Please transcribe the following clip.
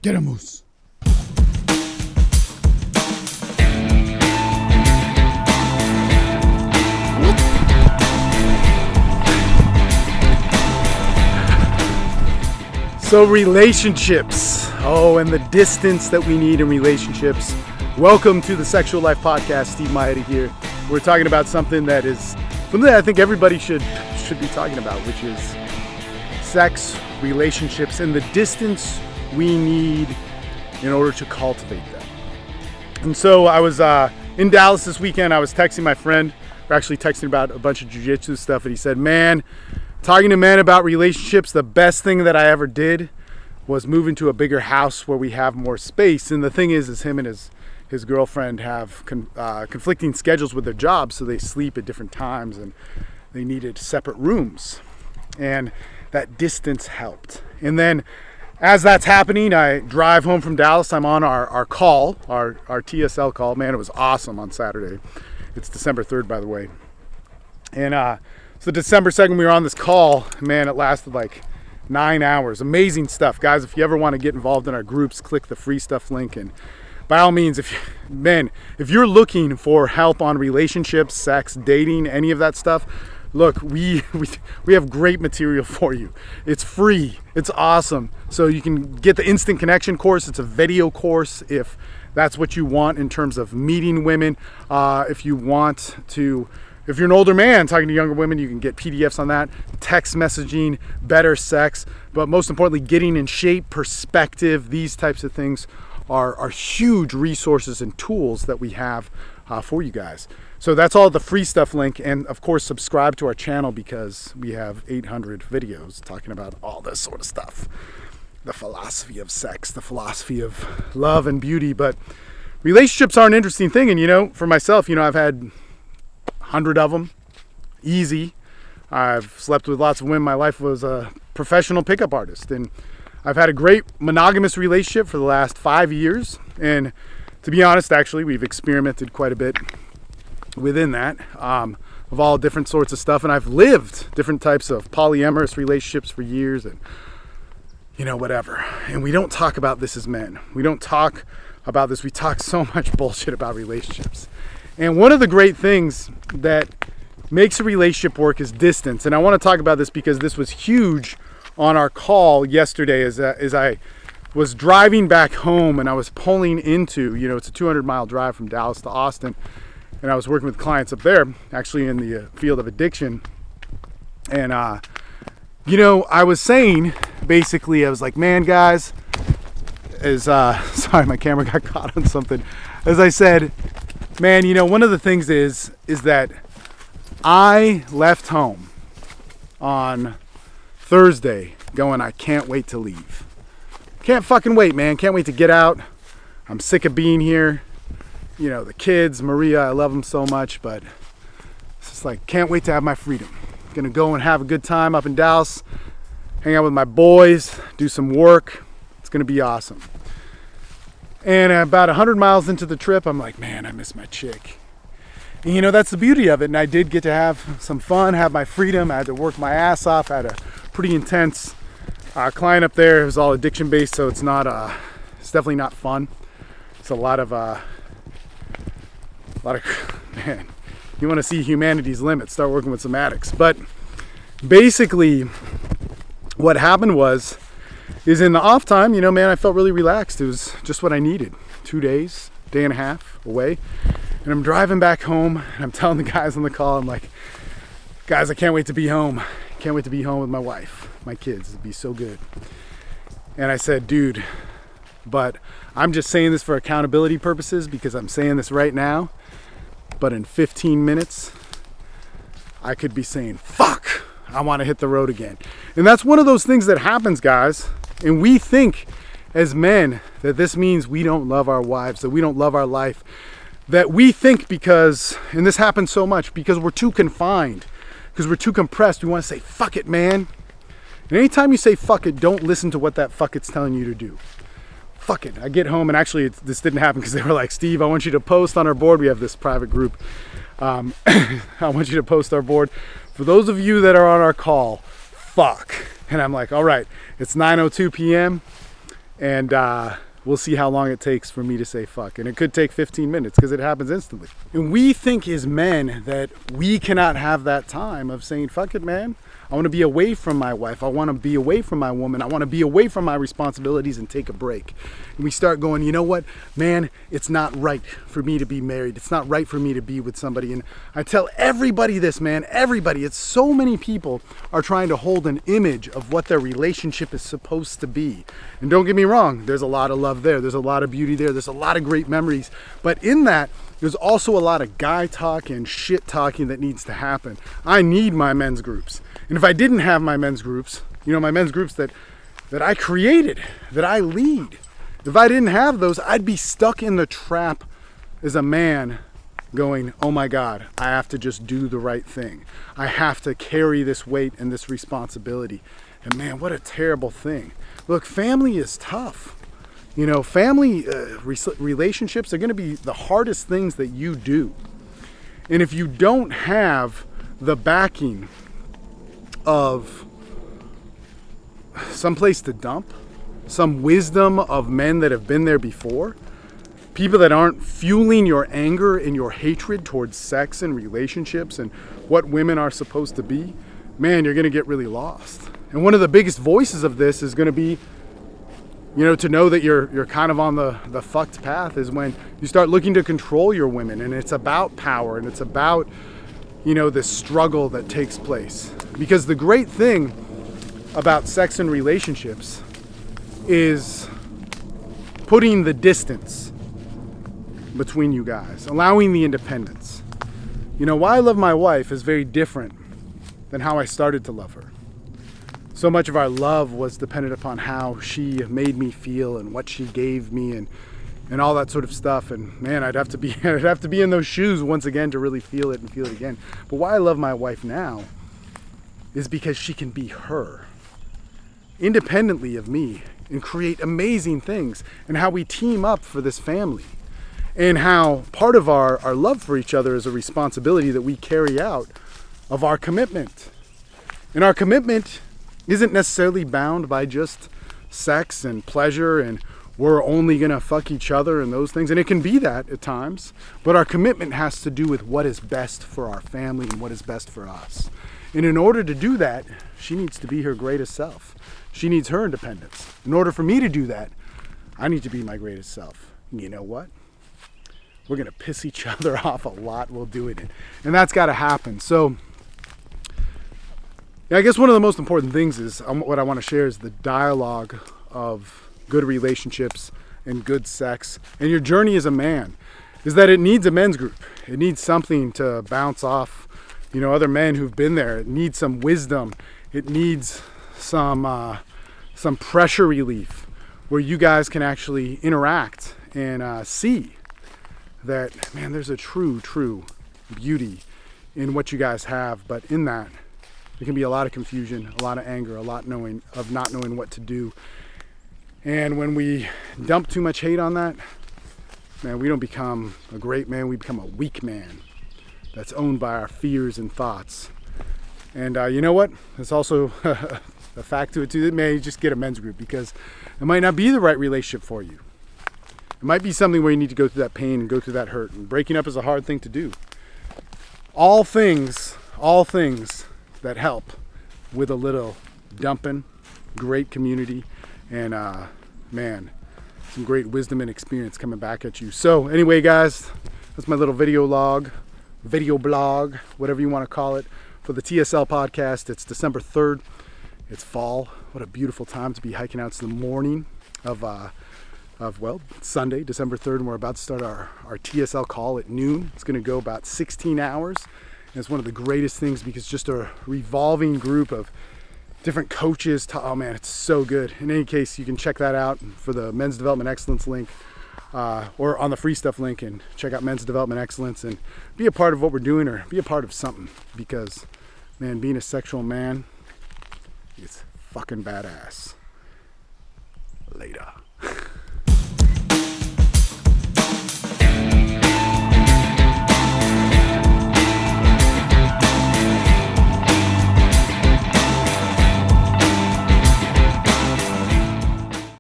Get a moose. So relationships, and the distance that we need in relationships. Welcome to the Sexual Life Podcast. Steve Mayeda here. We're talking about something that I think everybody should be talking about, which is sex, relationships, and the distance we need in order to cultivate them. And so I was in Dallas this weekend. I was texting my friend. We're actually texting about a bunch of jiu-jitsu stuff, and he said, man, talking to men about relationships, the best thing that I ever did was move into a bigger house where we have more space. And the thing is him and his girlfriend have conflicting schedules with their jobs, so they sleep at different times and they needed separate rooms. And that distance helped. And then as that's happening, I drive home from Dallas. I'm on our call, our TSL call. Man, it was awesome on Saturday. It's December 3rd, by the way. And so December 2nd, we were on this call. Man, it lasted like 9 hours. Amazing stuff. Guys, if you ever want to get involved in our groups, click the free stuff link. And by all means, if you're looking for help on relationships, sex, dating, any of that stuff, look, we have great material for you. It's free. It's awesome. So you can get the Instant Connection course. It's a video course if that's what you want in terms of meeting women. If you're an older man talking to younger women, you can get PDFs on that. Text messaging, better sex, but most importantly, getting in shape, perspective, these types of things are huge resources and tools that we have for you guys. So that's all the free stuff link. And of course, subscribe to our channel because we have 800 videos talking about all this sort of stuff. The philosophy of sex, the philosophy of love and beauty. But relationships are an interesting thing. And for myself, I've had 100 of them, easy. I've slept with lots of women. My life was a professional pickup artist, and I've had a great monogamous relationship for the last 5 years. And to be honest, actually, we've experimented quite a bit within that of all different sorts of stuff. And I've lived different types of polyamorous relationships for years, and whatever. And we don't talk about this as men. We don't talk about this. We talk so much bullshit about relationships. And one of the great things that makes a relationship work is distance. And I want to talk about this because this was huge on our call yesterday as I was driving back home and I was pulling into, it's a 200-mile drive from Dallas to Austin. And I was working with clients up there, actually in the field of addiction. And, I was saying, basically, I was like, man, guys, sorry, my camera got caught on something. As I said, man, one of the things is that I left home on Thursday going, I can't wait to leave. Can't fucking wait, man. Can't wait to get out. I'm sick of being here. The kids, Maria, I love them so much, but it's just like, can't wait to have my freedom. Gonna go and have a good time up in Dallas, hang out with my boys, do some work. It's gonna be awesome. And about 100 miles into the trip, I'm like, man, I miss my chick. And that's the beauty of it. And I did get to have some fun, have my freedom. I had to work my ass off. I had a pretty intense client up there. It was all addiction based, so it's it's definitely not fun. It's a lot of, man, you want to see humanity's limits, start working with some addicts. But basically, what happened is in the off time, man, I felt really relaxed. It was just what I needed. 2 days, day and a half away. And I'm driving back home and I'm telling the guys on the call, I'm like, guys, I can't wait to be home. Can't wait to be home with my wife, my kids. It'd be so good. And I said, dude, but I'm just saying this for accountability purposes because I'm saying this right now. But in 15 minutes, I could be saying, fuck, I want to hit the road again. And that's one of those things that happens, guys. And we think as men that this means we don't love our wives, that we don't love our life, that we think because, and this happens so much, because we're too confined, because we're too compressed, we want to say, fuck it, man. And anytime you say fuck it, don't listen to what that fuck it's telling you to do. Fuck it. I get home, and actually this didn't happen because they were like, Steve, I want you to post on our board. We have this private group. I want you to post our board. For those of you that are on our call, fuck. And I'm like, all right, it's 9:02 p.m. And we'll see how long it takes for me to say fuck. And it could take 15 minutes because it happens instantly. And we think as men that we cannot have that time of saying, fuck it, man. I want to be away from my wife. I want to be away from my woman. I want to be away from my responsibilities and take a break. And we start going, you know what, man, it's not right for me to be married. It's not right for me to be with somebody. And I tell everybody this, man, everybody. It's so many people are trying to hold an image of what their relationship is supposed to be. And don't get me wrong, there's a lot of love there. There's a lot of beauty there. There's a lot of great memories. But in that, there's also a lot of guy talk and shit talking that needs to happen. I need my men's groups. And if I didn't have my men's groups, my men's groups that I created, that I lead, if I didn't have those, I'd be stuck in the trap as a man going, oh my God, I have to just do the right thing. I have to carry this weight and this responsibility. And man, what a terrible thing. Look, family is tough. Family relationships are going to be the hardest things that you do. And if you don't have the backing of some place to dump, some wisdom of men that have been there before, people that aren't fueling your anger and your hatred towards sex and relationships and what women are supposed to be, man, you're going to get really lost. And one of the biggest voices of this is going to be, to know that you're kind of on the fucked path is when you start looking to control your women, and it's about power, and it's about this struggle that takes place. Because the great thing about sex and relationships is putting the distance between you guys, allowing the independence. Why I love my wife is very different than how I started to love her. So much of our love was dependent upon how she made me feel and what she gave me and all that sort of stuff. And man, I'd have to be in those shoes once again to really feel it and feel it again. But why I love my wife now is because she can be her independently of me and create amazing things, and how we team up for this family, and how part of our love for each other is a responsibility that we carry out of our commitment. And our commitment isn't necessarily bound by just sex and pleasure and we're only gonna fuck each other and those things. And it can be that at times, but our commitment has to do with what is best for our family and what is best for us. And in order to do that, she needs to be her greatest self. She needs her independence. In order for me to do that, I need to be my greatest self. And you know what? We're gonna piss each other off a lot while doing it. And that's gotta happen. So, I guess one of the most important things is what I want to share is the dialogue of good relationships and good sex. And your journey as a man is that it needs a men's group. It needs something to bounce off, other men who've been there. It needs some wisdom. It needs some pressure relief where you guys can actually interact and see that, man, there's a true beauty in what you guys have. But in that, there can be a lot of confusion, a lot of anger, a lot of not knowing what to do. And when we dump too much hate on that, man, we don't become a great man, we become a weak man that's owned by our fears and thoughts. And you know what? There's also a fact to it too, that man, you just get a men's group, because it might not be the right relationship for you. It might be something where you need to go through that pain and go through that hurt. And breaking up is a hard thing to do. All things that help with a little dumping, great community, and man, some great wisdom and experience coming back at you. So anyway, guys, that's my little video blog, whatever you want to call it, for the TSL podcast. It's December 3rd. It's fall. What a beautiful time to be hiking out. It's the morning of Sunday, December 3rd, and we're about to start our TSL call at noon. It's going to go about 16 hours. And it's one of the greatest things because just a revolving group of different coaches. Oh man, it's so good. In any case, you can check that out for the Men's Development Excellence link or on the free stuff link, and check out Men's Development Excellence and be a part of what we're doing, or be a part of something, because man, being a sexual man is fucking badass. Later.